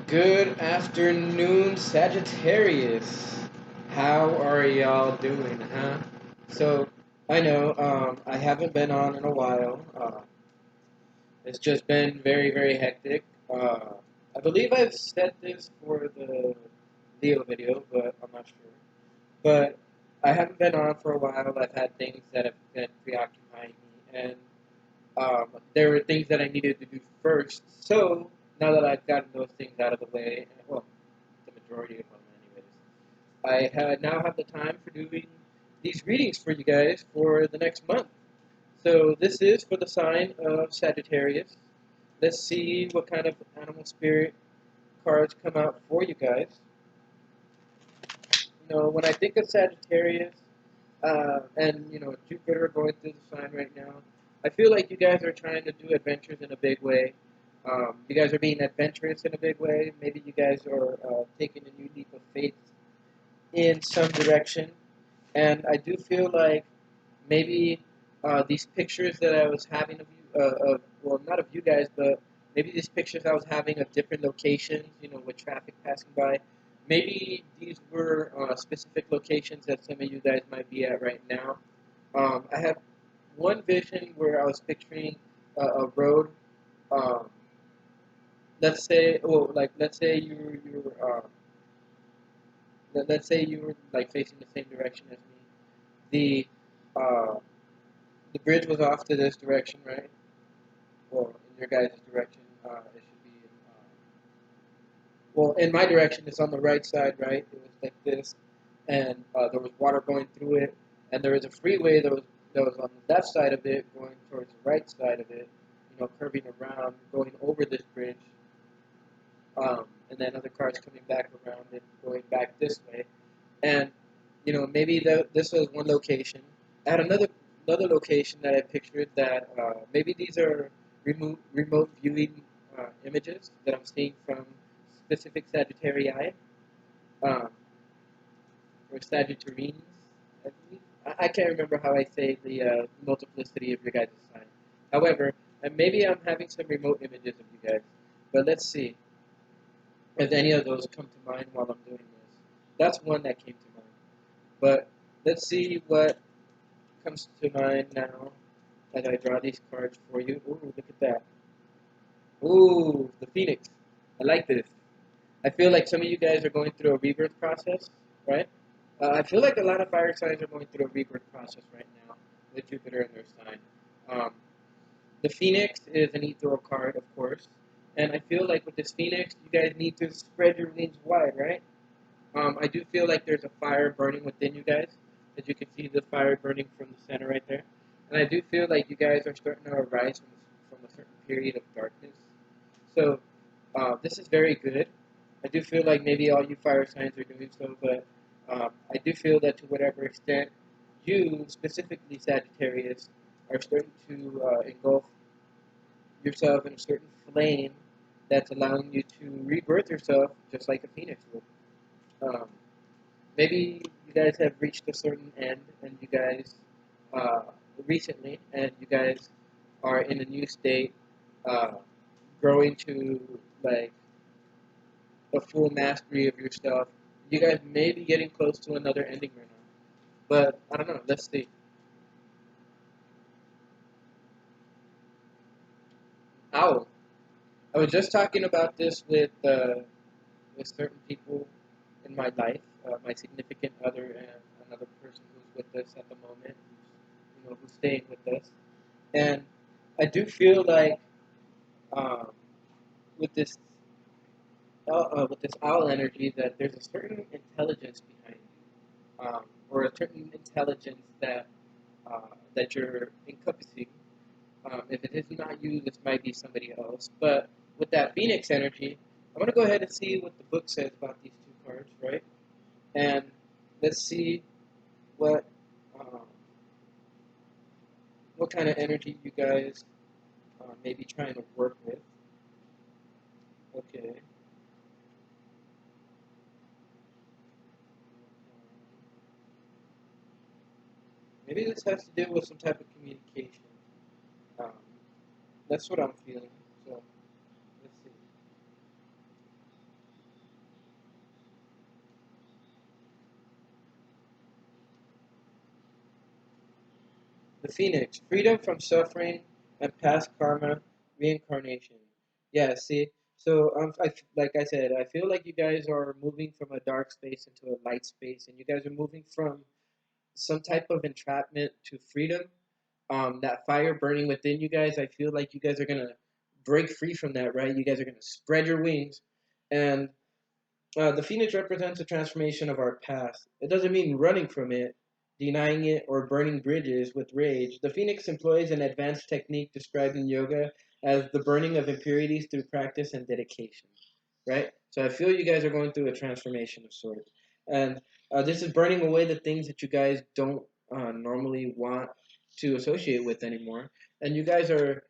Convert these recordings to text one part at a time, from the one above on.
Good afternoon, Sagittarius. How are y'all doing, huh? So, I know I haven't been on in a while. It's just been very, very hectic. I believe I've said this for the Leo video, but I'm not sure. But I haven't been on for a while. I've had things that have been preoccupying me, and there were things that I needed to do first. So now that I've gotten those things out of the way, well, the majority of them, anyways, now have the time for doing these readings for you guys for the next month. So this is for the sign of Sagittarius. Let's see what kind of animal spirit cards come out for you guys. When I think of Sagittarius, and Jupiter going through the sign right now, I feel like you guys are trying to do adventures in a big way. You guys are being adventurous in a big way. Maybe you guys are taking a new leap of faith in some direction. And I do feel like maybe these pictures that I was having of you, well, not of you guys, but maybe these pictures I was having of different locations, with traffic passing by. Maybe these were specific locations that some of you guys might be at right now. I have one vision where I was picturing a road. Um, let's say let's say you were like facing the same direction as me. The uh, the bridge was off to this direction, right? Well, in your guys' direction, it should be. Well, in my direction, it's on the right side, right? It was like this, and there was water going through it, and there was a freeway that was on the left side of it, going towards the right side of it, curving around, going over this bridge, and then other cars coming back around and going back this way, and maybe this was one location. I had another location that I pictured that maybe these are remote viewing images that I'm seeing from specific Sagittarii, um, or Sagittarians, I believe. I can't remember how I say the multiplicity of your guys' sign. However, and maybe I'm having some remote images of you guys, but let's see if any of those come to mind while I'm doing this. That's one that came to mind. But let's see what comes to mind now as I draw these cards for you. Ooh, look at that. Ooh, the Phoenix. I like this. I feel like some of you guys are going through a rebirth process, right? I feel like a lot of fire signs are going through a rebirth process right now with Jupiter in their sign. Um, the Phoenix is an ethereal card, of course, and I feel like with this Phoenix, you guys need to spread your wings wide, right? I do feel like there's a fire burning within you guys, as you can see the fire burning from the center right there. And I do feel like you guys are starting to arise from a certain period of darkness. So this is very good. I do feel like maybe all you fire signs are doing so, but I do feel that to whatever extent you, specifically Sagittarius, are starting to engulf yourself in a certain flame that's allowing you to rebirth yourself just like a phoenix would. Um, Maybe you guys have reached a certain end, and you guys uh, recently, and you guys are in a new state, uh, growing to like a full mastery of yourself. You guys may be getting close to another ending right now, but I don't know. Let's see. Owl. I was just talking about this with certain people in my life, my significant other and another person who's with us at the moment, who's staying with us. And I do feel like um, with this with this owl energy that there's a certain intelligence behind you, or a certain intelligence uh, that you're encompassing. If it is not you, this might be somebody else. But with that Phoenix energy, I'm gonna go ahead and see what the book says about these two cards, right? And let's see what um, what kind of energy you guys may be trying to work with. Okay. Maybe this has to do with some type of communication. Um, that's what I'm feeling. So let's see. The Phoenix, freedom from suffering and past karma, reincarnation. Yeah, see, so like I said, I feel like you guys are moving from a dark space into a light space, and you guys are moving from some type of entrapment to freedom. That fire burning within you guys, I feel like you guys are gonna break free from that, right? You guys are gonna spread your wings, and the phoenix represents a transformation of our past. It doesn't mean running from it, denying it, or burning bridges with rage. The phoenix employs an advanced technique described in yoga as the burning of impurities through practice and dedication. Right? So I feel you guys are going through a transformation of sorts. And this is burning away the things that you guys don't normally want to associate with anymore. And you guys are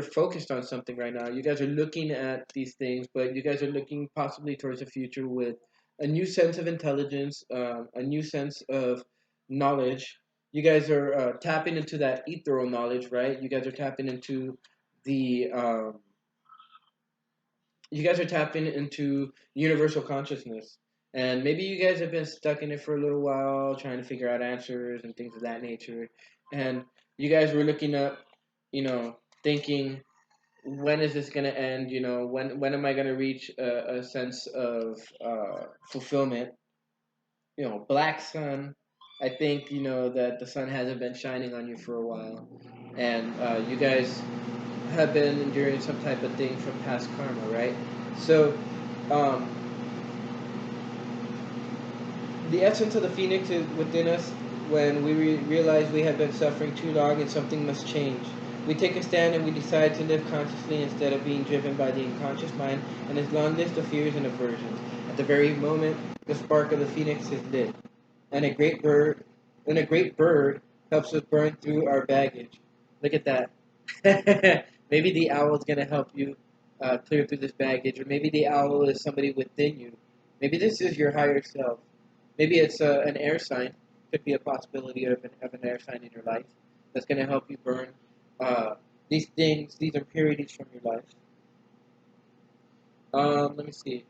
focused on something right now. You guys are looking at these things, but you guys are looking possibly towards the future with a new sense of intelligence, a new sense of knowledge. You guys are tapping into that ethereal knowledge, right? The you guys are tapping into universal consciousness. And maybe you guys have been stuck in it for a little while, trying to figure out answers and things of that nature. And you guys were looking up, thinking, when is this going to end? When am I going to reach a sense of fulfillment? Black sun. I think, that the sun hasn't been shining on you for a while. And you guys have been enduring some type of thing from past karma, right? So, um, the essence of the phoenix is within us when we realize we have been suffering too long and something must change. We take a stand and we decide to live consciously instead of being driven by the unconscious mind and its long list of fears and aversions. At the very moment, the spark of the phoenix is lit, and a great bird helps us burn through our baggage. Look at that. Maybe the owl is going to help you clear through this baggage, or maybe the owl is somebody within you. Maybe this is your higher self. Maybe it's an air sign. Could be a possibility of an air sign in your life that's going to help you burn uh, these things, these impurities from your life. Let me see.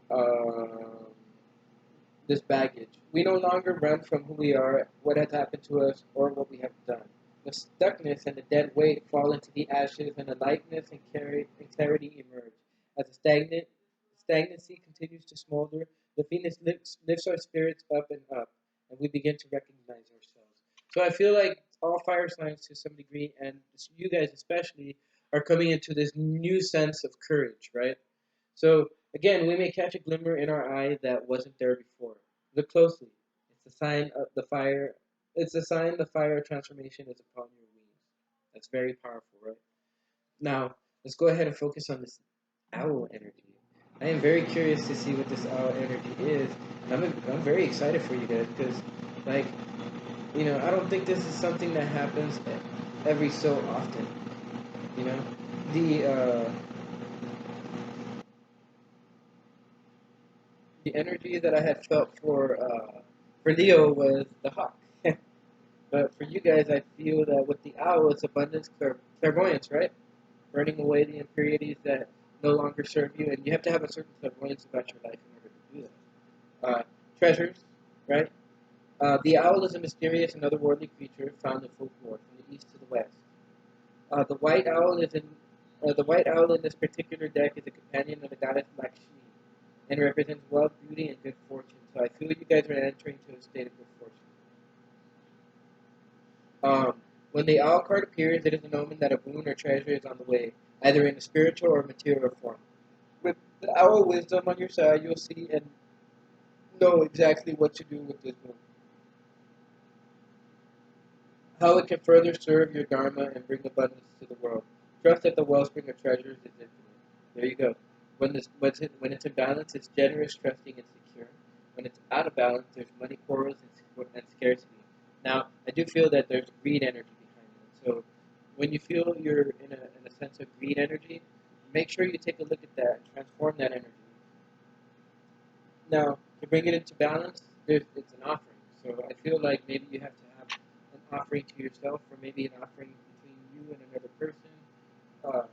Um, this baggage. We no longer run from who we are, what has happened to us, or what we have done. The stuckness and the dead weight fall into the ashes, and the lightness and clarity emerge. As the stagnancy continues to smolder, the Venus lifts our spirits up and up, and we begin to recognize ourselves. So I feel like all fire signs to some degree, and you guys especially, are coming into this new sense of courage, right? So again, we may catch a glimmer in our eye that wasn't there before. Look closely. It's a sign of the fire. It's a sign the fire transformation is upon your wings. That's very powerful, right? Now, let's go ahead and focus on this owl energy. I am very curious to see what this owl energy is. I'm very excited for you guys because, like, I don't think this is something that happens every so often. You know, the energy that I had felt for Leo was the hawk. But for you guys, I feel that with the owl, it's abundance, clairvoyance, right? Burning away the impurities that no longer serve you, and you have to have a certain clairvoyance about your life in order to do that. Treasures, right? The owl is a mysterious and otherworldly creature found in folklore from the east to the west. The white owl in this particular deck is a companion of the goddess Lakshmi, and represents wealth, beauty, and good fortune. So I feel you guys are entering into a state of good fortune. When the owl card appears, it is an omen that a boon or treasure is on the way, either in a spiritual or material form. With the owl wisdom on your side, you'll see and know exactly what to do with this boon. How it can further serve your dharma and bring abundance to the world. Trust that the wellspring of treasures is infinite. There you go. When it's in balance, it's generous, trusting, and secure. When it's out of balance, there's money quarrels and scarcity. Now, I do feel that there's greed energy behind it. So, when you feel you're in a sense of greed energy, make sure you take a look at that and transform that energy. Now, to bring it into balance, it's an offering. So, I feel like maybe you have to have an offering to yourself, or maybe an offering between you and another person, uh,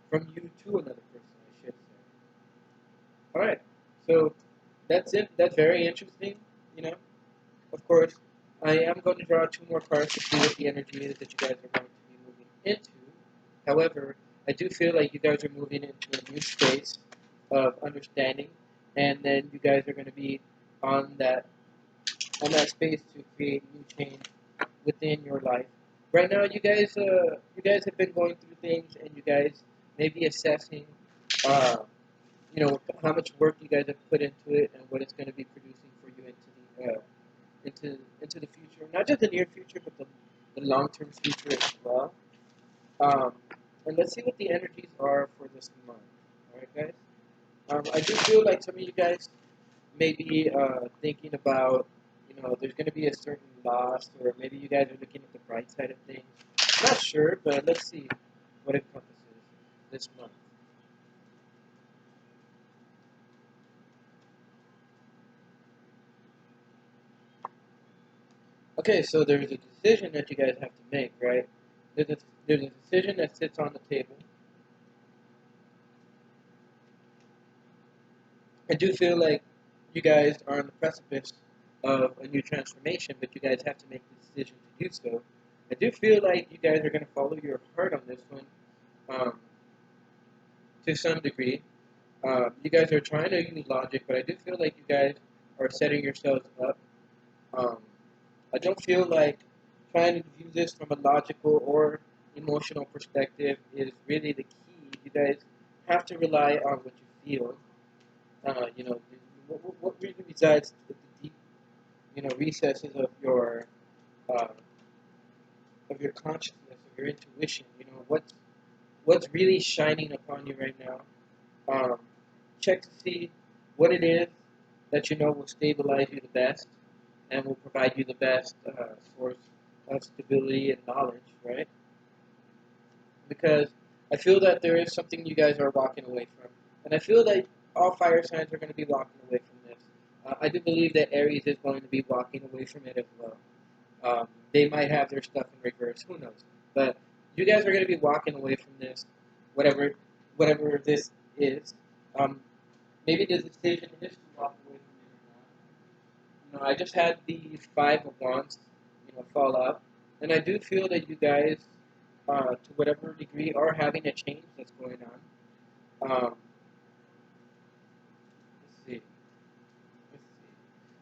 from you to another person, I should say. All right, so that's it. That's very interesting. You know, of course. I am going to draw 2 more cards to see what the energy is that you guys are going to be moving into. However, I do feel like you guys are moving into a new space of understanding, and then you guys are going to be on that space to create new change within your life. Right now, you guys have been going through things, and you guys may be assessing, uh, how much work you guys have put into it, and what it's going to be producing for you into the future. Not just the near future, but the long term future as well. Um, and let's see what the energies are for this month. All right, guys. I do feel like some of you guys may be thinking about, there's going to be a certain loss, or maybe you guys are looking at the bright side of things. Not sure, but let's see what encompasses this month. Okay, so there's a decision that you guys have to make, right? There's a decision that sits on the table. I do feel like you guys are on the precipice of a new transformation, but you guys have to make the decision to do so. I do feel like you guys are going to follow your heart on this one, to some degree. You guys are trying to use logic, but I do feel like you guys are setting yourselves up. Um, I don't feel like trying to view this from a logical or emotional perspective is really the key. You guys have to rely on what you feel. You know, what really resides at the deep, recesses uh, of your consciousness, of your intuition. What's really shining upon you right now. Um, Check to see what it is that you know will stabilize you the best and will provide you the best source of stability and knowledge, right? Because I feel that there is something you guys are walking away from, and I feel that all fire signs are going to be walking away from this. I do believe that Aries is going to be walking away from it as well. They might have their stuff in reverse, who knows? But you guys are going to be walking away from this, whatever, whatever this is. Um, Maybe the decision is to walk away from it or not. I just had the 5 of Wands, fall out, and I do feel that you guys, to whatever degree, are having a change that's going on. Let's see. Let's see.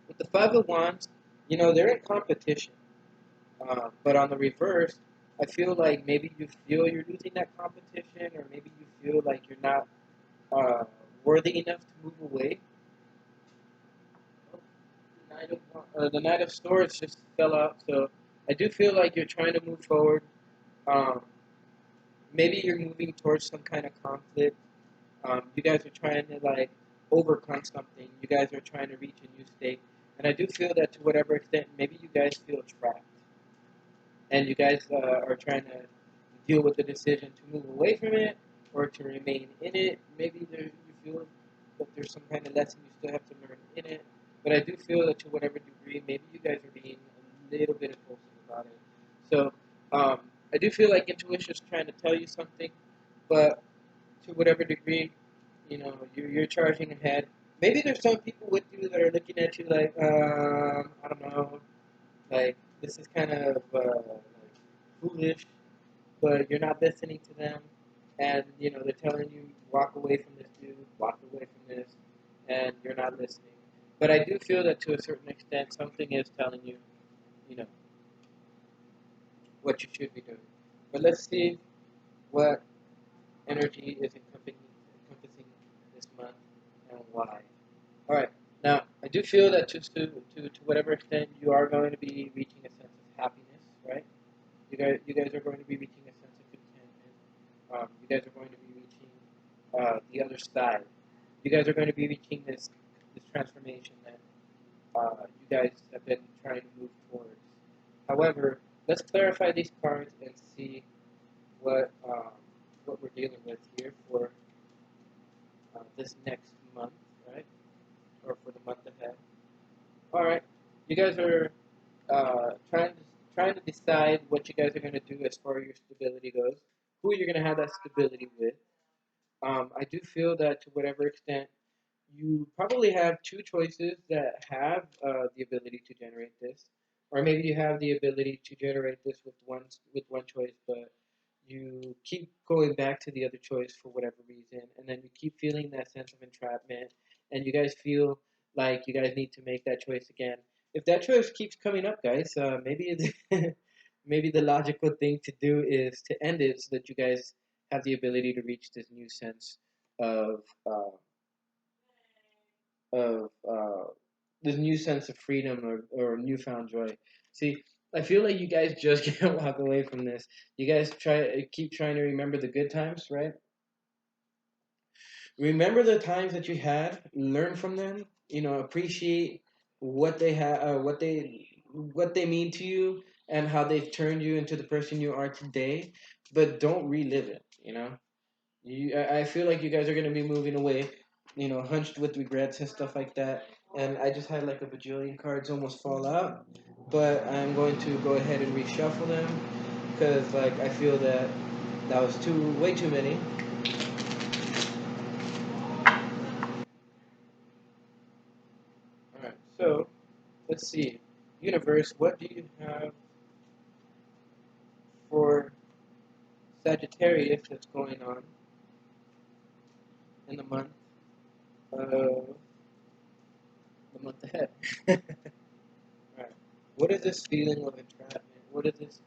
With the 5 of Wands, they're in competition. But on the reverse, I feel like maybe you feel you're losing that competition, or maybe you feel like you're not uh, worthy enough to move away. The Knight of Swords just fell out, so I do feel like you're trying to move forward. Um, Maybe you're moving towards some kind of conflict. You guys are trying to overcome something. You guys are trying to reach a new state, and I do feel that to whatever extent, maybe you guys feel trapped, and you guys are trying to deal with the decision to move away from it or to remain in it. Maybe you feel that there's some kind of lesson you still have to learn in it. But I do feel that to whatever degree, maybe you guys are being a little bit impulsive about it. So I do feel like intuition is trying to tell you something, but to whatever degree, you're charging ahead. Maybe there's some people with you that are looking at you like, I don't know, like this is kind of foolish, but you're not listening to them, and they're telling you walk away from this dude, walk away from this, and you're not listening. But I do feel that to a certain extent, something is telling you, you know, what you should be doing. But let's see what energy is encompassing this month and why. All right. Now, I do feel that to whatever extent you are going to be reaching a sense of happiness, right? You guys are going to be reaching a sense of contentment. You guys are going to be reaching the other side. You guys are going to be reaching this transformation that you guys have been trying to move towards. However, let's clarify these cards and see what we're dealing with here for this next month, right? Or for the month ahead. All right, you guys are trying to decide what you guys are going to do as far as your stability goes. Who you're going to have that stability with. I do feel that to whatever extent you probably have 2 choices that have the ability to generate this. or maybe you have the ability to generate this with one choice, but you keep going back to the other choice for whatever reason, and then you keep feeling that sense of entrapment, and you guys feel like you guys need to make that choice again. If that choice keeps coming up, guys, maybe the logical thing to do is to end it so that you guys have the ability to reach this new sense of uh, of this new sense of freedom or newfound joy. See, I feel like you guys just can't walk away from this. You guys keep trying to remember the good times, right? Remember the times that you had, learn from them, appreciate what they have, what they mean to you, and how they've turned you into the person you are today. But don't relive it. I feel like you guys are gonna be moving away, hunched with regrets and stuff like that. And I just had like a bajillion cards almost fall out, but I'm going to go ahead and reshuffle them because like I feel that that was way too many. All right, so let's see, universe, what do you have for Sagittarius that's going on in of the month ahead? Right. What is this feeling of entrapment? What is this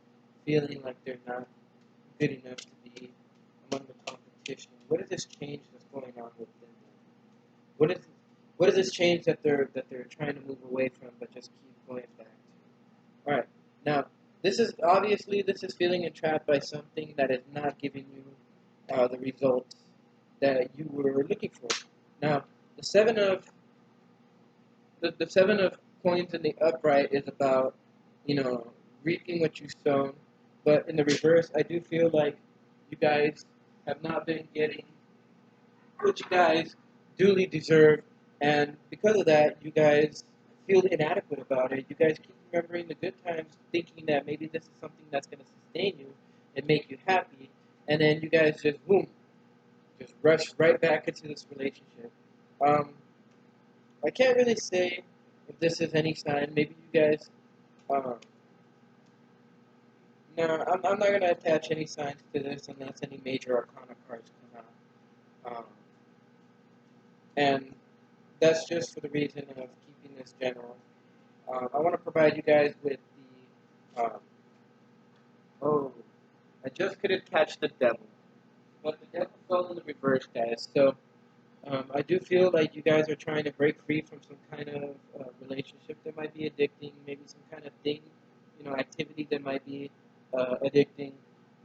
feeling like they're not good enough to be among the competition? What is this change that's going on within them? What is what is this change that they're trying to move away from but just keep going back to? All right. Now, this is feeling entrapped by something that is not giving you the results that you were looking for. Now, the the seven of coins in the upright is about, you know, reaping what you sown. But in the reverse, I do feel like you guys have not been getting what you guys duly deserve, and because of that, you guys feel inadequate about it. You guys keep remembering the good times, thinking that maybe this is something that's going to sustain you and make you happy, and then you guys just boom, just rush right back into this relationship. Um, I can't really say if this is any sign. Maybe you guys. Um, no, I'm not going to attach any signs to this unless any major arcana cards come out. And that's just for the reason of keeping this general. I want to provide you guys with oh, I just couldn't catch the devil. But the devil fell in the reverse, guys. So I do feel like you guys are trying to break free from some kind of relationship that might be addicting, maybe some kind of thing, activity that might be addicting,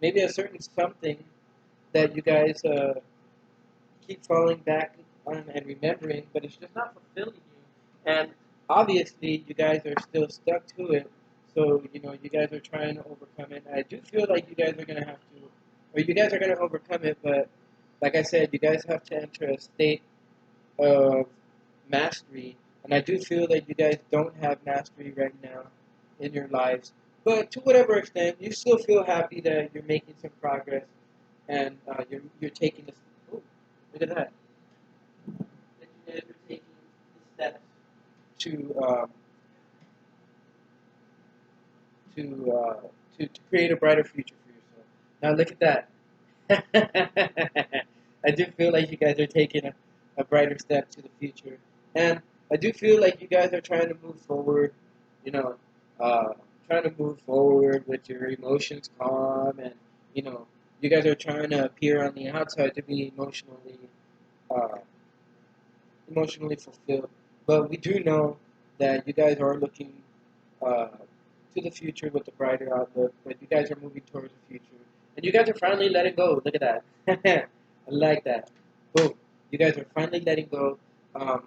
maybe a certain something that you guys keep falling back on and remembering, but it's just not fulfilling you. And obviously, you guys are still stuck to it. So, you guys are trying to overcome it. I do feel like you guys are going to have to, or you guys are going to overcome it, but like I said, you guys have to enter a state of mastery. And I do feel that you guys don't have mastery right now in your lives. But to whatever extent, you still feel happy that you're making some progress and you're taking this. Ooh, look at that! That you guys are taking the steps to to uh, to create a brighter future for yourself. Now look at that. I do feel like you guys are taking a brighter step to the future, and I do feel like you guys are trying to move forward. You know, uh, trying to move forward with your emotions calm, and you know, you guys are trying to appear on the outside to be uh, emotionally fulfilled. But we do know that you guys are looking uh, to the future with a brighter outlook. But you guys are moving towards the future, and you guys are finally letting go. Look at that. I like that. Boom. You guys are finally letting go. I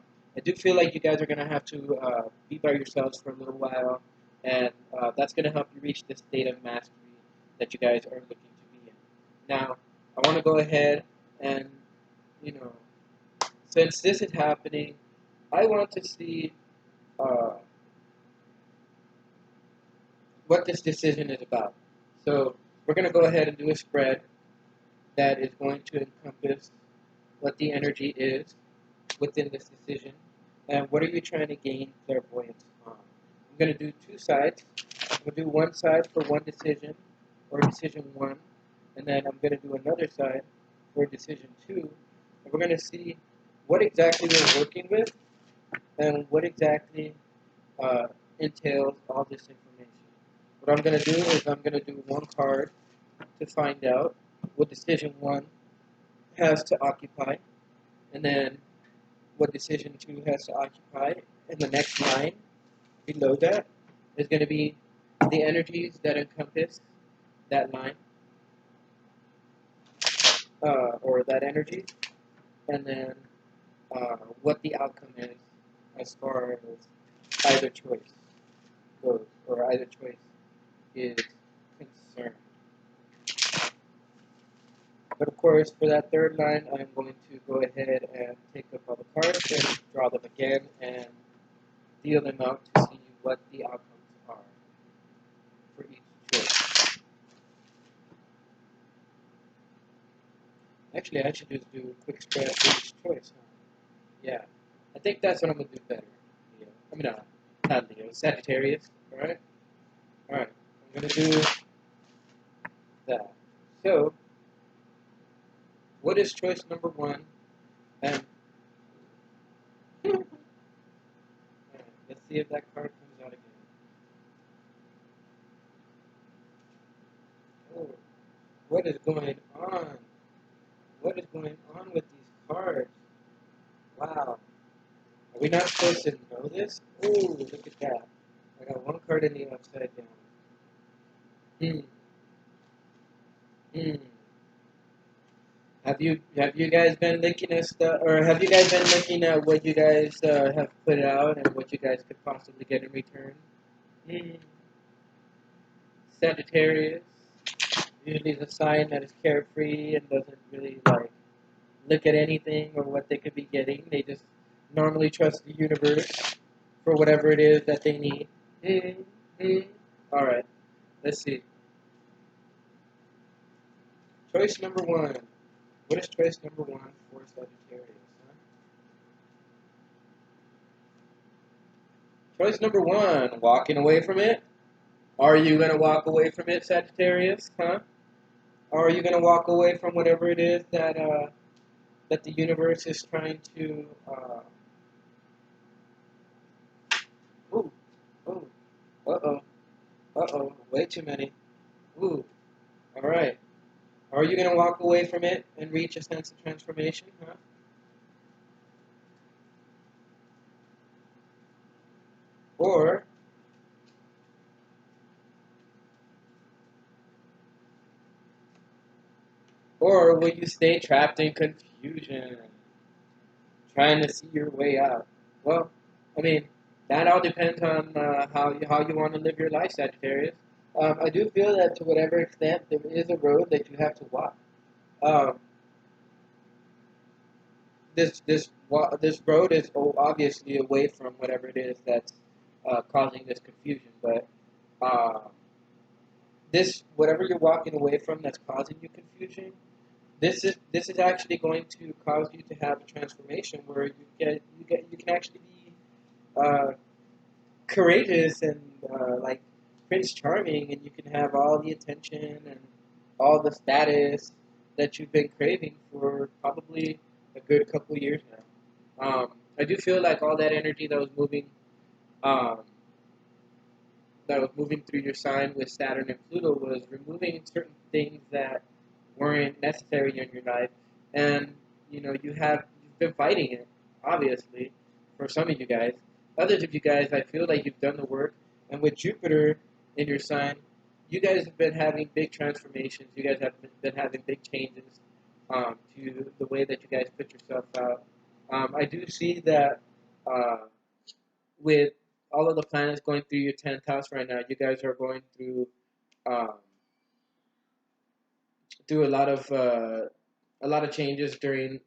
do feel like you guys are gonna have to be by yourselves for a little while, and that's gonna help you reach the state of mastery that you guys are looking to be in. Now, I want to go ahead and you know since this is happening, I want to see uh, what this decision is about. So we're going to go ahead and do a spread that is going to encompass what the energy is within this decision and what are you trying to gain clairvoyance on. I'm going to do two sides. I'm going to do one side for one decision, or decision one, and then I'm going to do another side for decision two, and we're going to see what exactly we're working with and what exactly uh, entails all this information. What I'm going to do is I'm going to do one card to find out what decision one has to occupy, and then what decision two has to occupy. And the next line below that is going to be the energies that encompass that line or that energy, and then what the outcome is as far as either choice goes or either choice is concerned. But of course, for that third line, I'm going to go ahead and take up all the cards and draw them again and deal them out to see what the outcomes are for each choice. Actually, I should just do a quick spread for each choice. Huh? Yeah, I think that's what I'm going to do better. Leo. I mean, not Leo, Sagittarius. Alright? Alright, I'm going to do that. So, what is choice number one? And alright, let's see if that card comes out again. Oh, what is going on? What is going on with these cards? Wow. Are we not supposed to know this? Ooh, look at that. I got one card in the upside down. Hmm. Hmm. Have you guys been looking at stuff, or have you guys been looking at what you guys have put out and what you guys could possibly get in return? Hmm. Sagittarius usually is a sign that is carefree and doesn't really like look at anything or what they could be getting. They just normally trust the universe for whatever it is that they need. All right, let's see. Choice number one. What is choice number one for Sagittarius? Huh? Choice number one, walking away from it. Are you going to walk away from it, Sagittarius? Huh? Or are you going to walk away from whatever it is that the universe is trying to... ooh, ooh, uh-oh, uh-oh, way too many. Ooh, all right. Are you going to walk away from it and reach a sense of transformation? Huh? Or will you stay trapped in confusion, trying to see your way out? Well, I mean, that all depends on how you want to live your life, Sagittarius. I do feel that to whatever extent there is a road that you have to walk. Um, this road is obviously away from whatever it is that's causing this confusion. But uh, this whatever you're walking away from that's causing you confusion, this is actually going to cause you to have a transformation where you can actually be uh, courageous and like Prince Charming, and you can have all the attention and all the status that you've been craving for probably a good couple of years now. I do feel like all that energy um, that was moving through your sign with Saturn and Pluto was removing certain things that weren't necessary in your life, and you've been fighting it, obviously, for some of you guys. Others of you guys, I feel like you've done the work, and with Jupiter in your sign, you guys have been having big transformations. You guys have been having big changes to the way that you guys put yourself out. I do see that uh, with all of the planets going through your 10th house right now, you guys are going um, through a lot of changes during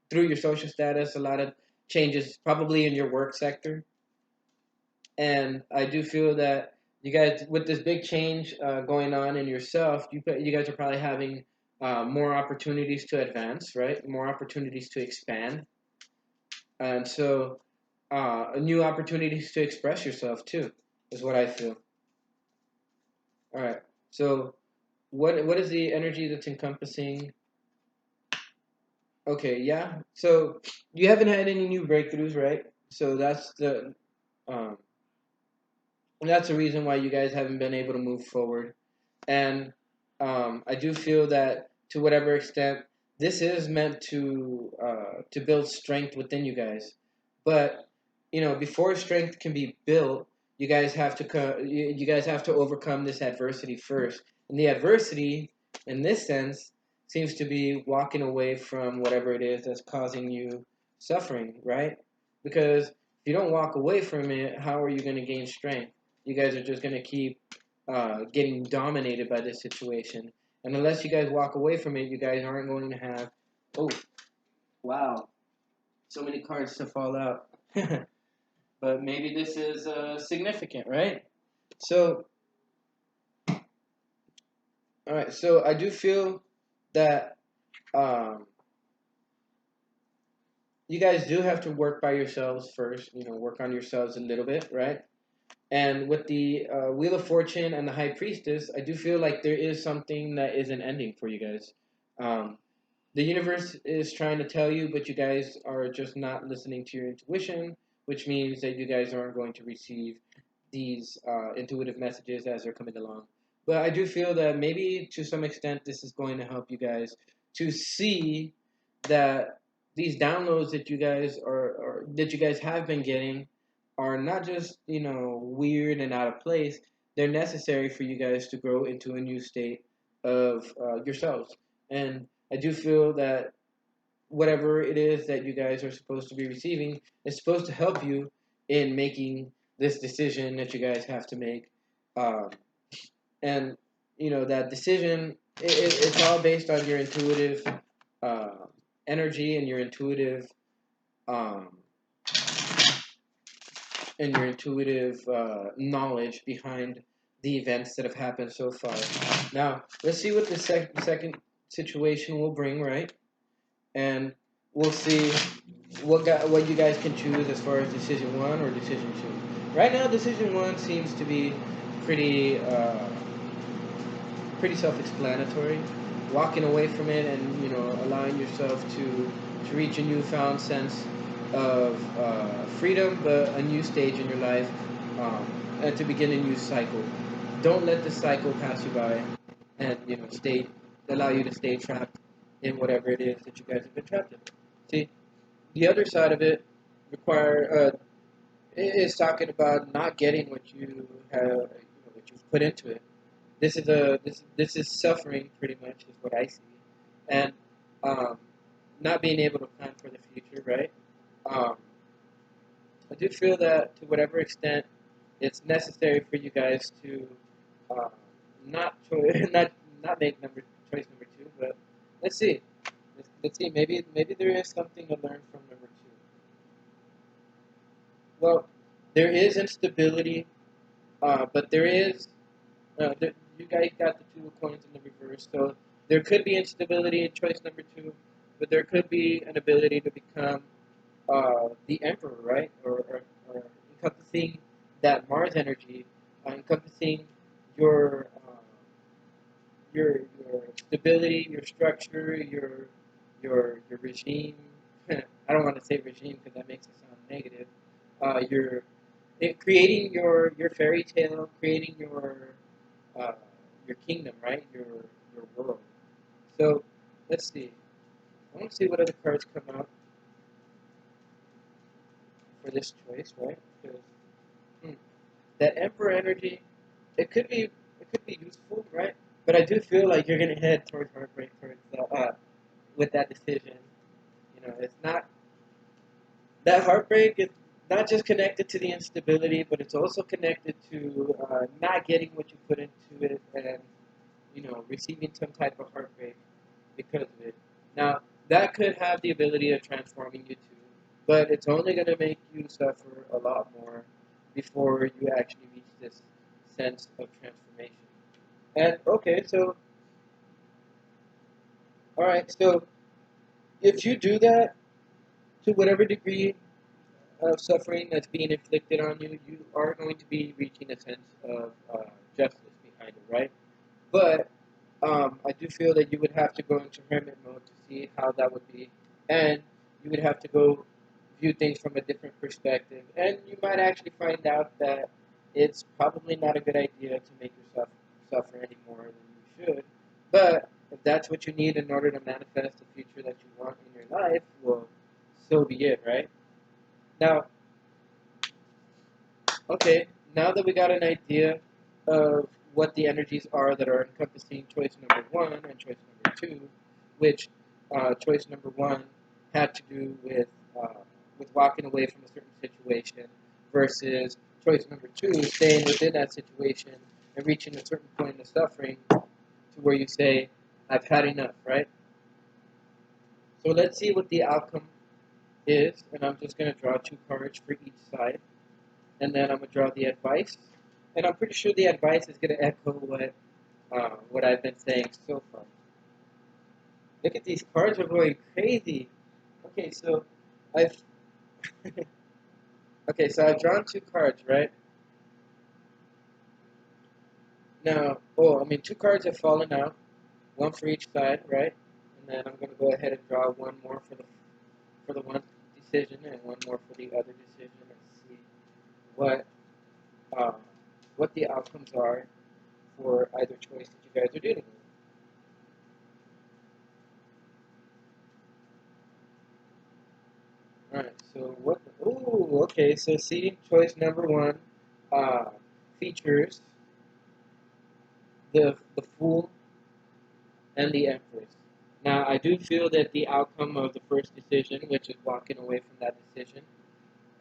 through your social status, a lot of changes probably in your work sector, and I do feel that you guys with this big change going on in yourself, you guys are probably having more opportunities to advance, right? More opportunities to expand, and so new opportunities to express yourself too, is what I feel. All right. So what is the energy that's encompassing? Okay, yeah. So you haven't had any new breakthroughs, right? So um that's the reason why you guys haven't been able to move forward. And I do feel that to whatever extent this is meant to build strength within you guys. But before strength can be built, you guys have to overcome this adversity first. And the adversity, in this sense, seems to be walking away from whatever it is that's causing you suffering, right? Because if you don't walk away from it, how are you going to gain strength? You guys are just going to keep getting dominated by this situation. And unless you guys walk away from it, you guys aren't going to have. Oh, wow. So many cards to fall out. But maybe this is significant, right? So, all right. So I do feel that um, you guys do have to work by yourselves first. Work on yourselves a little bit, right? And with the Wheel of Fortune and the High Priestess, I do feel like there is something that is an ending for you guys. Um, the universe is trying to tell you, but you guys are just not listening to your intuition, which means that you guys aren't going to receive these intuitive messages as they're coming along. But I do feel that maybe to some extent this is going to help you guys to see that these downloads that you guys have been getting are not just weird and out of place. They're necessary for you guys to grow into a new state of yourselves. And I do feel that whatever it is that you guys are supposed to be receiving is supposed to help you in making this decision that you guys have to make. Um, and that decision, it's all based on your intuitive uh, energy and um, your intuitive knowledge behind the events that have happened so far. Now, let's see what the second situation will bring, right? And we'll see what you guys can choose as far as decision one or decision two. Right now, decision one seems to be pretty pretty self-explanatory. Walking away from it and allowing yourself to reach a newfound sense of freedom, but a new stage in your life, and to begin a new cycle. Don't let the cycle pass you by, and stay allow you to stay trapped in whatever it is that you guys have been trapped in. See, the other side of it is talking about not getting what you have, what you've put into it. This is suffering pretty much is what I see, and um, not being able to plan for the future, right? Um, I do feel that to whatever extent it's necessary for you guys to uh, not not make choice number two, but let's see. Let's see. Maybe there is something to learn from number two. Well, there is instability, but there is. You guys got the two of coins in the reverse, so there could be instability in choice number two, but there could be an ability to become the emperor, right? Or encompassing that Mars energy, encompassing your your stability, your structure, your regime. I don't want to say regime because that makes it sound negative. Creating your fairy tale, creating uh, your kingdom, right? Your world. So let's see. I want to see what other cards come out for this choice, right? Because hmm, that Emperor energy, it could be useful, right? But I do feel like you're gonna head towards heartbreak towards with that decision. It's not that heartbreak is not just connected to the instability, but it's also connected to not getting what you put into it and receiving some type of heartbreak because of it. Now, that could have the ability of transforming you too, but it's only going to make you suffer a lot more before you actually reach this sense of transformation. And okay, so all right, so if you do that to whatever degree, of suffering that's being inflicted on you, you are going to be reaching a sense of justice behind it, right? But I do feel that you would have to go into hermit mode to see how that would be, and you would have to go view things from a different perspective, and you might actually find out that it's probably not a good idea to make yourself suffer any more than you should. But if that's what you need in order to manifest the future that you want in your life, well, so be it, right? Now, okay, now that we got an idea of what the energies are that are encompassing choice number one and choice number two, which choice number one had to do uh, with walking away from a certain situation, versus choice number two, staying within that situation and reaching a certain point of suffering to where you say, I've had enough, right? So let's see what the outcome is, and I'm just going to draw two cards for each side, and then I'm gonna draw the advice, and I'm pretty sure the advice is gonna echo what I've been saying so far. Look at these cards are going crazy. Okay, so I've okay, so I've drawn two cards, right? Now, oh, I mean, two cards have fallen out, one for each side, right? And then I'm gonna go ahead and draw one more for the one decision and one more for the other decision, and see what uh, what the outcomes are for either choice that you guys are dealing with. Alright, so what? Ooh, okay. So see, choice number one uh, features the Fool and the Empress. Now, I do feel that the outcome of the first decision, which is walking away from that decision,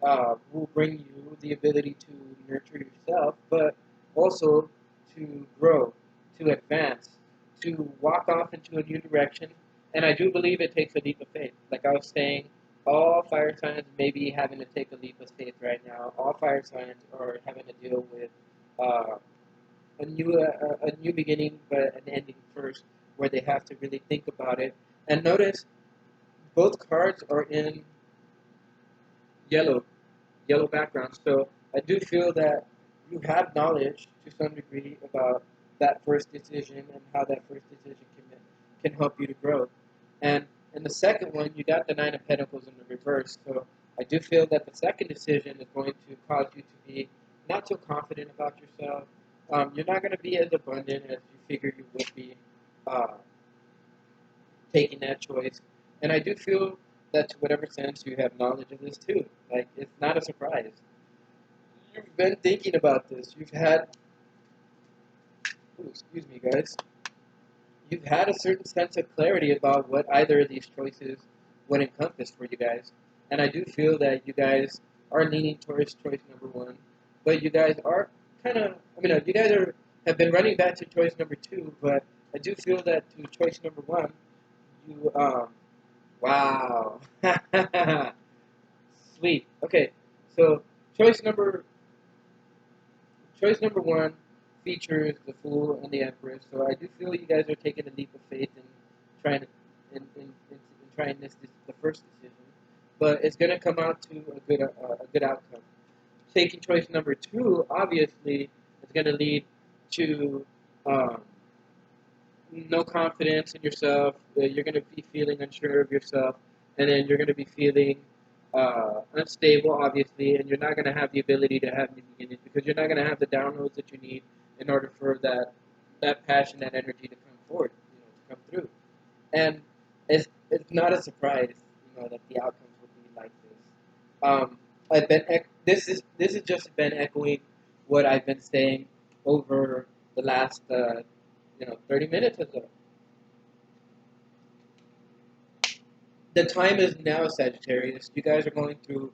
will bring you the ability to nurture yourself, but also to grow, to advance, to walk off into a new direction. And I do believe it takes a leap of faith. Like I was saying, all fire signs may be having to take a leap of faith right now. All fire signs are having to deal with uh, a new beginning, but an ending first, where they have to really think about it. And notice both cards are in yellow yellow background. So I do feel that you have knowledge to some degree about that first decision and how that first decision can help you to grow. And in the second one, you got the Nine of Pentacles in the reverse. So I do feel that the second decision is going to cause you to be not so confident about yourself. You're not going to be as abundant as you figure you would be uh, taking that choice. And I do feel that to whatever sense you have knowledge of this too. Like, it's not a surprise. You've been thinking about this. Ooh, excuse me, guys. You've had a certain sense of clarity about what either of these choices would encompass for you guys. And I do feel that you guys are leaning towards choice number one, but you guys are kind of, you guys have been running back to choice number two, but I do feel that to choice number one, you, wow. Sweet. Okay, so choice number Choice number one features the Fool and the Empress. So I do feel you guys are taking a leap of faith in trying to in trying this the first decision, but it's going to come out to a good outcome. Taking choice number two, obviously, is going to lead to um, no confidence in yourself. You're going to be feeling unsure of yourself, and then you're going to be feeling unstable, obviously, and you're not going to have the ability to have new beginnings because you're not going to have the downloads that you need in order for that passion, that energy to come forward, to come through. And it's not a surprise, that the outcomes will be like this. I've been this has just been echoing what I've been saying over the last 30 minutes or so. The time is now, Sagittarius. You guys are going through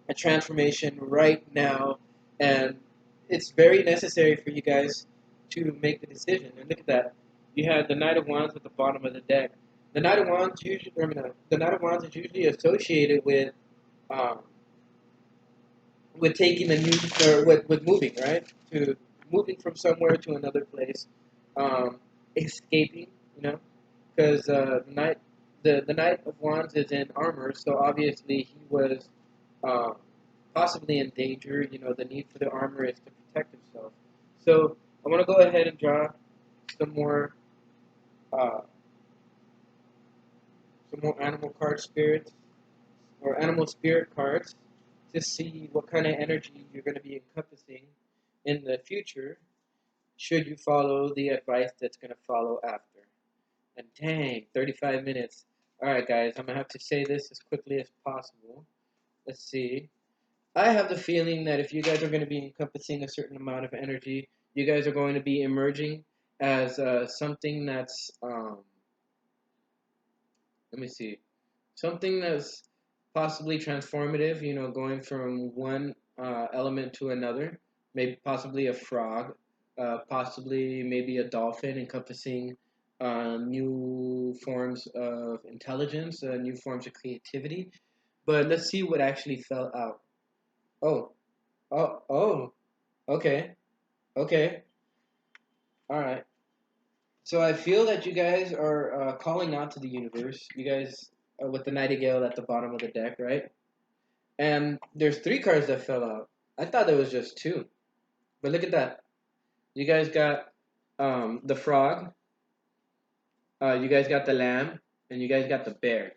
a transformation right now, and it's very necessary for you guys to make the decision. And look at that. You have the Knight of Wands at the bottom of the deck. The Knight of Wands usually, the Knight of Wands is usually associated um, with taking a new, or with moving, right? To moving from somewhere to another place, escaping, because the Knight of Wands is in armor, so obviously he was uh, possibly in danger. You know, the need for the armor is to protect himself. So I want to go ahead and draw some more uh, animal card spirits or animal spirit cards to see what kind of energy you're going to be encompassing in the future should you follow the advice that's going to follow after. And dang, 35 minutes. Alright, guys, I'm going to have to say this as quickly as possible. Let's see. I have the feeling that if you guys are going to be encompassing a certain amount of energy, you guys are going to be emerging as something that's, let me see, something that's possibly transformative, you know, going from one element to another, maybe possibly a frog, possibly maybe a dolphin, encompassing new forms of intelligence, new forms of creativity. But let's see what actually fell out. Oh, oh, okay, okay, all right. So I feel that you guys are calling out to the universe. You guys, with the nightingale at the bottom of the deck, right? And there's three cards that fell out. I thought there was just two. But look at that. You guys got the frog, you guys got the lamb, and you guys got the bear.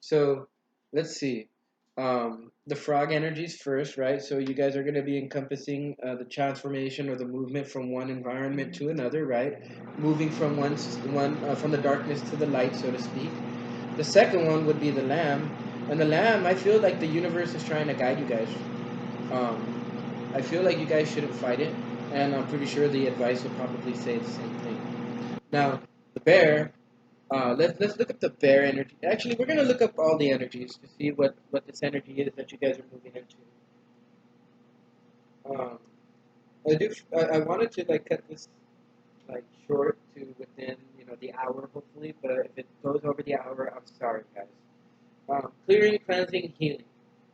So let's see. The frog energies first, right? So you guys are going to be encompassing the transformation or the movement from one environment to another, right? Moving from from the darkness to the light, so to speak. The second one would be the lamb, and the lamb. I feel like the universe is trying to guide you guys. I feel like you guys shouldn't fight it, and I'm pretty sure the advice will probably say the same thing. Now, the bear. Let's look up the bear energy. Actually, we're gonna look up all the energies to see what this energy is that you guys are moving into. Um, I wanted to like cut this like short to within the hour hopefully, but if it goes over the hour, I'm sorry guys. Clearing, cleansing, and healing.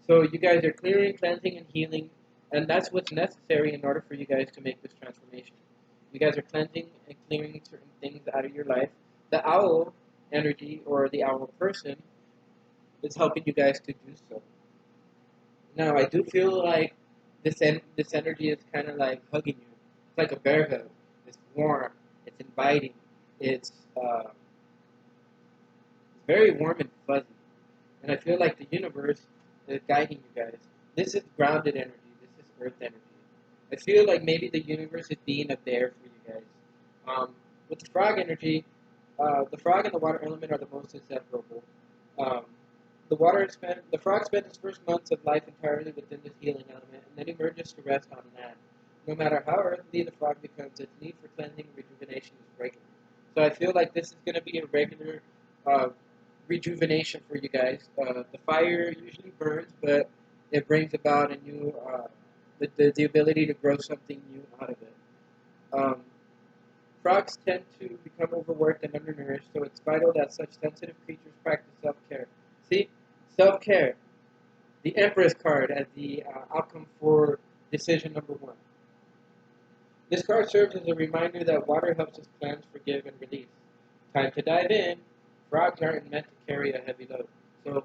So you guys are clearing, cleansing, and healing, and that's what's necessary in order for you guys to make this transformation. You guys are cleansing and clearing certain things out of your life. The owl energy or the owl person is helping you guys to do so. Now, I do feel like this energy is kind of like hugging you. It's like a bear hug. It's warm. It's inviting. It's very warm and fuzzy. And I feel like the universe is guiding you guys. This is grounded energy. This is earth energy. I feel like maybe the universe is being a bear for you guys. With the frog energy, the frog and the water element are the most inseparable. Um, the frog spends its first months of life entirely within this healing element, and then emerges to rest on land. No matter how earthly the frog becomes, its need for cleansing and rejuvenation is regular. So I feel like this is going to be a regular uh, rejuvenation for you guys. The fire usually burns, but it brings about a new, the ability to grow something new out of it. Um, Frogs tend to become overworked and undernourished, so it's vital that such sensitive creatures practice self-care. See, self-care. The Empress card as the outcome for decision number one. This card serves as a reminder that water helps us cleanse, forgive, and release. Time to dive in. Frogs aren't meant to carry a heavy load. So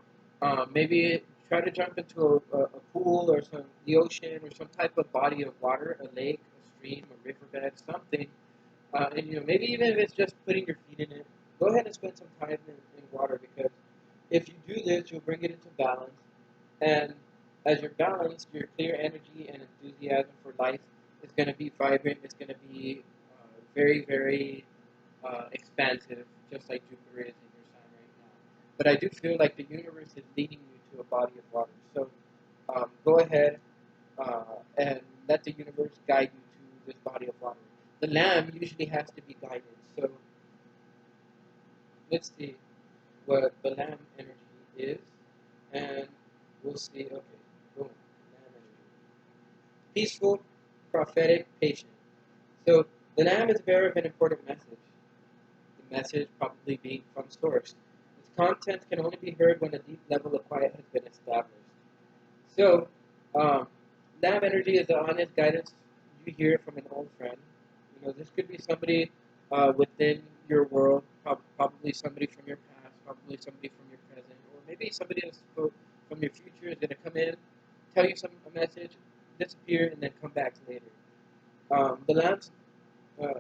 maybe try to jump into a pool or the ocean or some type of body of water, a lake, a stream, a riverbed, something. And maybe even if it's just putting your feet in it, go ahead and spend some time in water because if you do this, you'll bring it into balance. And as you're balanced, your clear energy and enthusiasm for life is going to be vibrant. It's going to be very, very expansive, just like Jupiter is in your sign right now. But I do feel like the universe is leading you to a body of water. So go ahead and let the universe guide you to this body of water. The lamb usually has to be guided. So let's see what the lamb energy is, and we'll see. Okay, boom, lamb energy. Peaceful, prophetic, patient. So the lamb is bearer of an important message. The message probably being from source. Its content can only be heard when a deep level of quiet has been established. So, um, lamb energy is the honest guidance you hear from an old friend. This could be somebody within your world, probably somebody from your past, probably somebody from your present, or maybe somebody that's from your future is going to come in, tell you a message, disappear, and then come back later. The lamps, uh,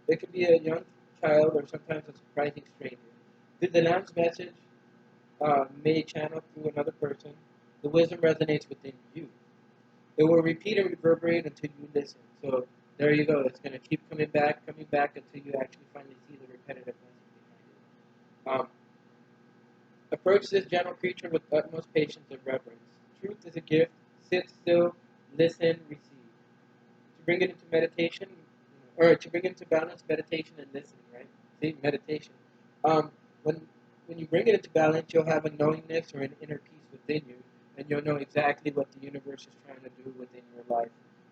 it could be a young child or sometimes a surprising stranger. The lamb's message may channel through another person. The wisdom resonates within you. It will repeat and reverberate until you listen. So there you go. It's going to keep coming back until you actually finally see the repetitive message behind it. Approach this gentle creature with utmost patience and reverence. Truth is a gift. Sit still, listen, receive. To bring it into meditation, or to bring it into balance, meditation and listening, right? See, meditation. Um, when when you bring it into balance, you'll have a knowingness or an inner peace within you, and you'll know exactly what the universe is trying to do within your life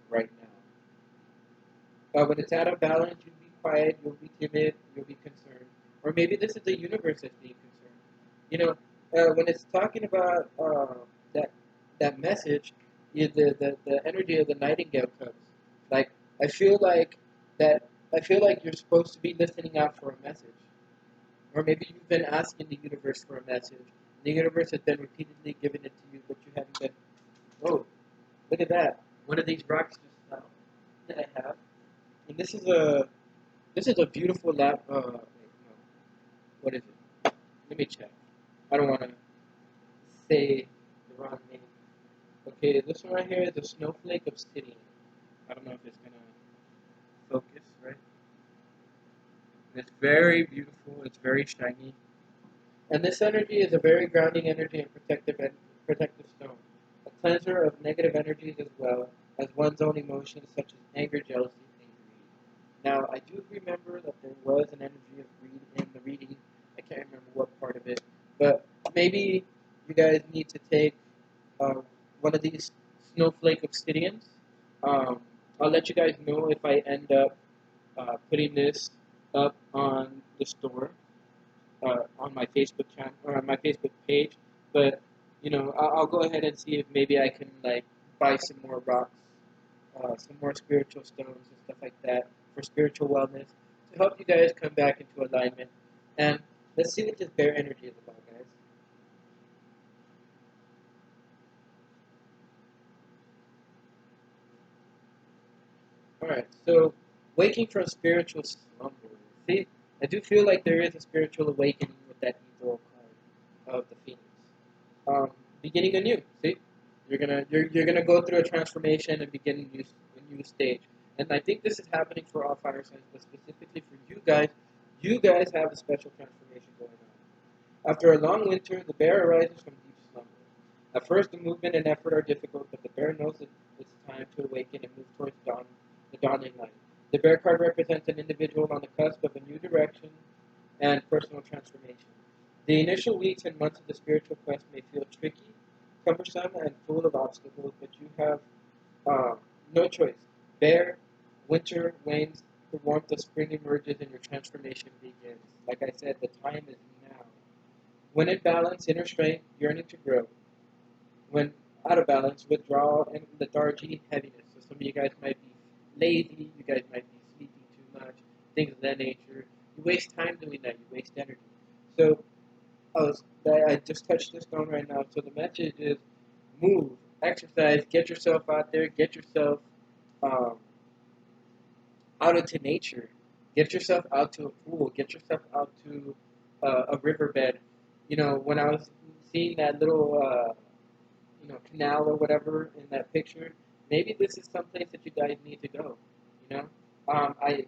right now. When it's out of balance, you'll be quiet, you'll be timid, you'll be concerned, or maybe this is the universe that's being concerned. You know, when it's talking about that that message, the energy of the nightingale comes. Like I feel like that. I feel like you're supposed to be listening out for a message, or maybe you've been asking the universe for a message. The universe has been repeatedly giving it to you, but you haven't been. Oh, look at that! One of these rocks just fell that I have, and this is a beautiful lap. Wait, no, what is it? Let me check. I don't want to say the wrong name. Okay, this one right here is a snowflake obsidian. I don't know if it's gonna focus, right? And it's very beautiful. It's very shiny. And this energy is a very grounding energy and protective stone. A cleanser of negative energies as well as one's own emotions such as anger, jealousy, and greed. Now, I do remember that there was an energy of greed in the reading. I can't remember what part of it. But maybe you guys need to take uh, one of these snowflake obsidians. Um, I'll let you guys know if I end up putting this up on the store, on my Facebook channel or on my Facebook page. But I'll go ahead and see if maybe I can like buy some more rocks, some more spiritual stones and stuff like that for spiritual wellness to help you guys come back into alignment. And let's see what this bear energy is about, guys. All right, so waking from spiritual slumber. See, I do feel like there is a spiritual awakening with that ethereal card of the phoenix. Beginning anew. See, you're gonna go through a transformation and begin a new stage. And I think this is happening for all fire signs, but specifically for you guys. You guys have a special transformation going on. After a long winter, the bear arises from deep slumber. At first, the movement and effort are difficult, but the bear knows that it's time to awaken and move towards the dawning light. The bear card represents an individual on the cusp of a new direction and personal transformation. The initial weeks and months of the spiritual quest may feel tricky, cumbersome, and full of obstacles, but you have uh, no choice. Bear, winter wanes, the warmth of spring emerges, and your transformation begins. Like I said, the time is now. When in balance, inner strength, yearning to grow. When out of balance, withdrawal and lethargy, heaviness. So some of you guys might be lazy, you guys might be sleeping too much, things of that nature. You waste time doing that, you waste energy. So I just touched this stone right now. So the message is move, exercise, get yourself out there, get yourself um, out into nature, get yourself out to a pool, get yourself out to a riverbed. When I was seeing that little canal or whatever in that picture, maybe this is someplace that you guys need to go. You know, I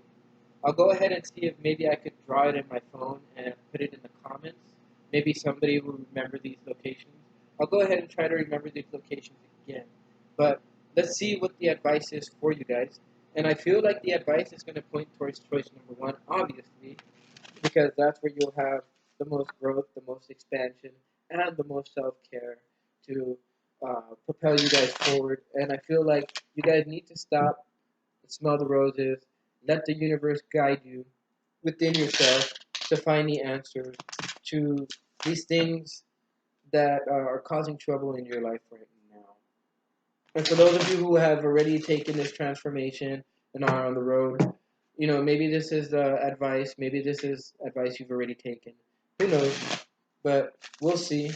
I'll go ahead and see if maybe I could draw it in my phone and put it in the comments. Maybe somebody will remember these locations. I'll go ahead and try to remember these locations again. But let's see what the advice is for you guys. And I feel like the advice is going to point towards choice number one, obviously, because that's where you'll have the most growth, the most expansion, and the most self-care to propel you guys forward. And I feel like you guys need to stop, smell the roses, let the universe guide you within yourself to find the answer to these things that are causing trouble in your life right now. And for those of you who have already taken this transformation and are on the road, maybe this is advice. Maybe this is advice you've already taken. Who knows? But we'll see.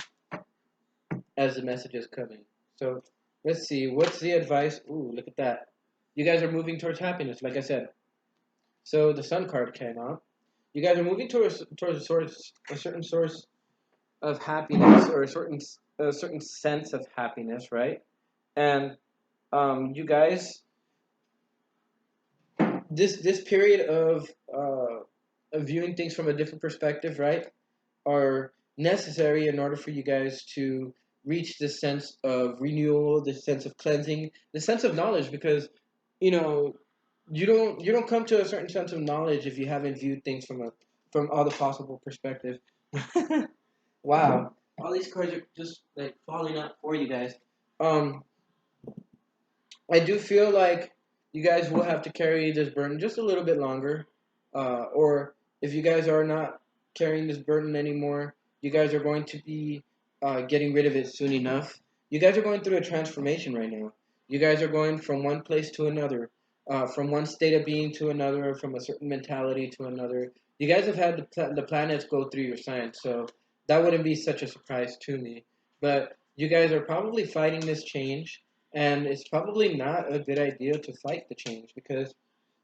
as the message is coming. So let's see, what's the advice? Ooh, look at that. You guys are moving towards happiness, like I said. So the Sun card came out. You guys are moving towards a certain source of happiness, or a certain sense of happiness, right? And you guys, this period of viewing things from a different perspective, right, are necessary in order for you guys to reach this sense of renewal, this sense of cleansing, this sense of knowledge, because you know you don't come to a certain sense of knowledge if you haven't viewed things from all the possible perspectives. Wow, all these cards are just like falling out for you guys. Um, I do feel like you guys will have to carry this burden just a little bit longer, or if you guys are not carrying this burden anymore, you guys are going to be getting rid of it soon enough. You guys are going through a transformation right now. You guys are going from one place to another, from one state of being to another, from a certain mentality to another. You guys have had the planets go through your sign, so that wouldn't be such a surprise to me. But you guys are probably fighting this change, and it's probably not a good idea to fight the change, because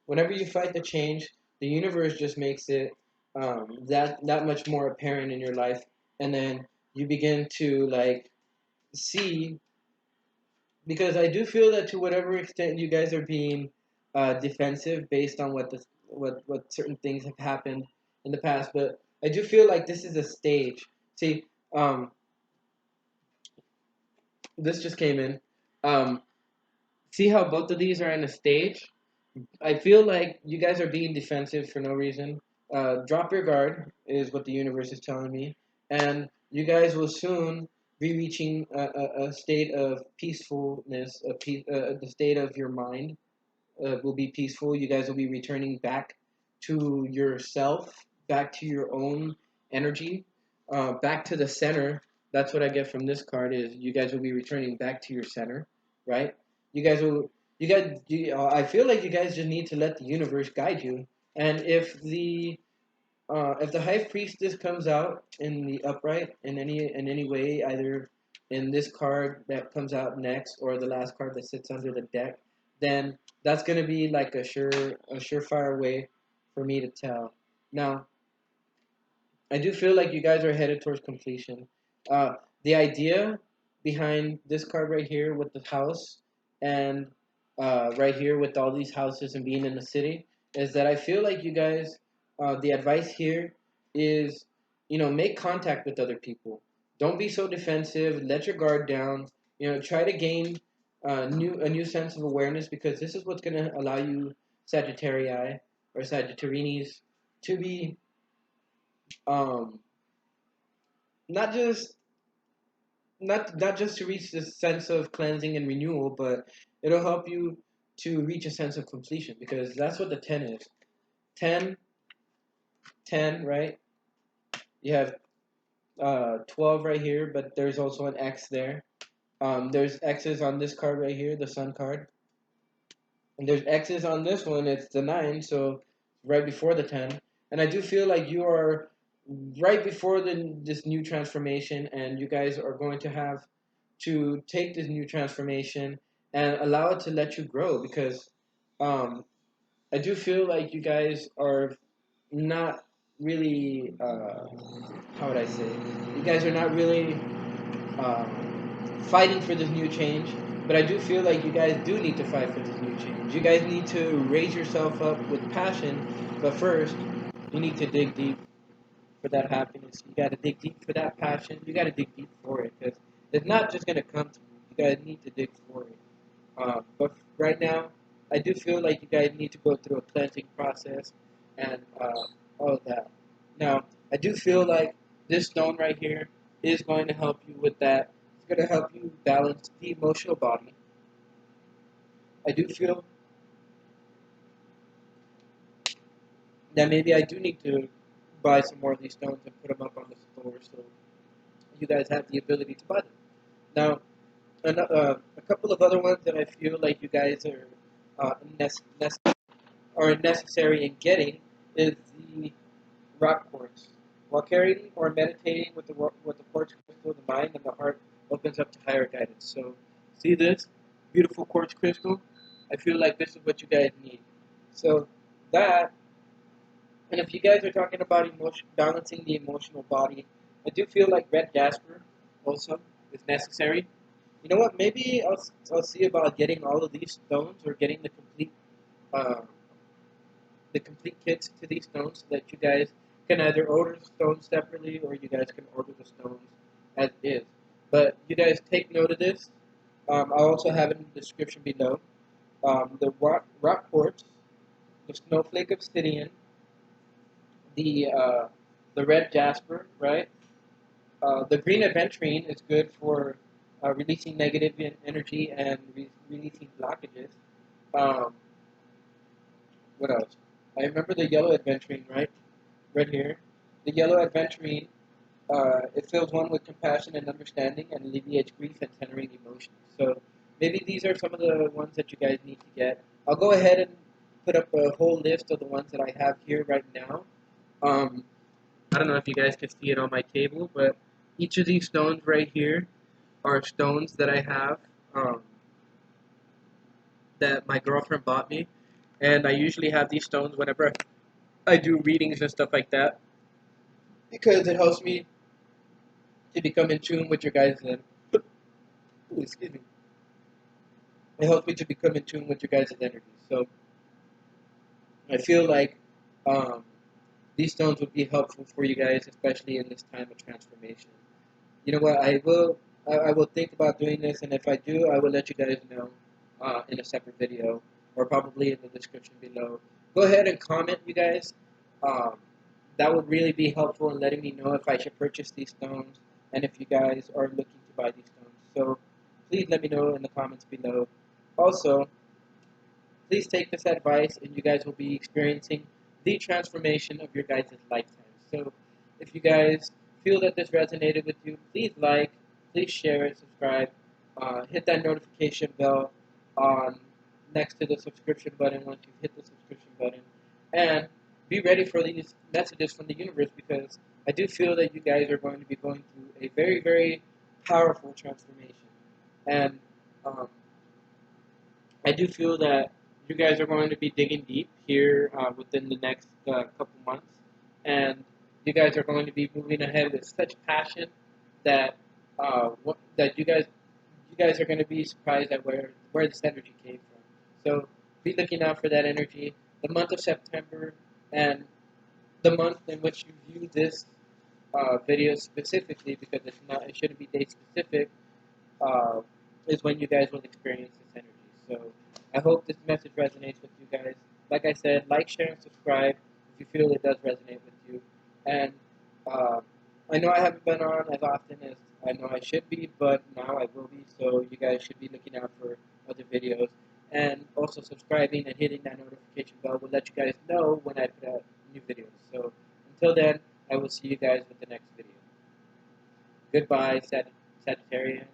whenever you fight the change, the universe just makes it that much more apparent in your life, and then you begin to like see, because I do feel that to whatever extent you guys are being defensive based on what certain things have happened in the past, but I do feel like this is a stage. See, um, this just came in. Um, see how both of these are in a stage? I feel like you guys are being defensive for no reason. Drop your guard is what the universe is telling me, and you guys will soon be reaching a state of peacefulness. The state of your mind will be peaceful. You guys will be returning back to yourself, back to your own energy, back to the center. That's what I get from this card. Is you guys will be returning back to your center, right? You guys will. You guys. I feel like you guys just need to let the universe guide you. And if the high priestess comes out in the upright in any way, either in this card that comes out next or the last card that sits under the deck, then that's gonna be like a surefire way for me to tell. Now, I do feel like you guys are headed towards completion. Uh, the idea behind this card right here with the house, and right here with all these houses and being in the city, is that I feel like you guys, the advice here is, make contact with other people. Don't be so defensive. Let your guard down. Try to gain a new sense of awareness, because this is what's going to allow you, Sagittarii or Sagittarinis, to be um, not just not just to reach this sense of cleansing and renewal, but it'll help you to reach a sense of completion, because that's what the 10 is. 10, 10, right? You have 12 right here, but there's also an X there. There's X's on this card right here, the Sun card, and there's X's on this one. It's the 9, so right before the 10. And I do feel like you are right before this new transformation, and you guys are going to have to take this new transformation and allow it to let you grow, because um, I do feel like you guys are not really, how would I say, you guys are not really fighting for this new change, but I do feel like you guys do need to fight for this new change. You guys need to raise yourself up with passion, but first, you need to dig deep for that happiness. You got to dig deep for that passion. You got to dig deep for it, because it's not just going to come to you. You guys need to dig for it. But right now, I do feel like you guys need to go through a cleansing process and all of that. Now, I do feel like this stone right here is going to help you with that. It's going to help you balance the emotional body. I do feel that maybe I do need to buy some more of these stones and put them up on the store, so you guys have the ability to buy them. Now, a couple of other ones that I feel like you guys are necessary in getting is the rock quartz. While carrying or meditating with the quartz crystal, the mind and the heart opens opens up to higher guidance. So, see this beautiful quartz crystal? I feel like this is what you guys need. So, that, and if you guys are talking about balancing the emotional body, I do feel like red jasper also is necessary. You know what? Maybe I'll see about getting all of these stones or getting uh, the complete kits to these stones so that you guys can either order the stones separately or you guys can order the stones as is. But you guys take note of this. I'll also have it in the description below. The rock quartz, the snowflake obsidian, the uh, the red jasper, right? The green aventurine is good for releasing negative energy and releasing blockages. Um, what else? I remember the yellow aventurine, right? Right here. The yellow aventurine, it fills one with compassion and understanding and alleviates grief and centering emotions. So maybe these are some of the ones that you guys need to get. I'll go ahead and put up a whole list of the ones that I have here right now. Um, I don't know if you guys can see it on my table, but each of these stones right here are stones that I have um, that my girlfriend bought me. And I usually have these stones whenever I do readings and stuff like that because it helps me to become in tune with your guys' excuse me. It helps me to become in tune with your guys' energy. So I feel like um, these stones would be helpful for you guys, especially in this time of transformation. You know what? I will think about doing this, and if I do, I will let you guys know in a separate video or probably in the description below. Go ahead and comment, you guys. Um, that would really be helpful in letting me know if I should purchase these stones and if you guys are looking to buy these stones. So please let me know in the comments below. Also, please take this advice and you guys will be experiencing the transformation of your guys' lifetime. So if you guys feel that this resonated with you, please like, please share it, subscribe, hit that notification bell on next to the subscription button once you hit the subscription button, and be ready for these messages from the universe because I do feel that you guys are going to be going through a very, very powerful transformation. And um, I do feel that you guys are going to be digging deep here within the next couple months, and you guys are going to be moving ahead with such passion that that you guys are going to be surprised at where this energy came from. So be looking out for that energy. The month of September and the month in which you view this video specifically, because it shouldn't be date specific, uh, is when you guys will experience this energy. So I hope this message resonates with you guys. Like I said, like, share, and subscribe if you feel it does resonate with you. And uh, I know I haven't been on as often as I know I should be, but now I will be. So you guys should be looking out for other videos. And also subscribing and hitting that notification bell will let you guys know when I put out new videos. So until then, I will see you guys with the next video. Goodbye, Sagittarians,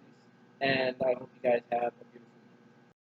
and I hope you guys have a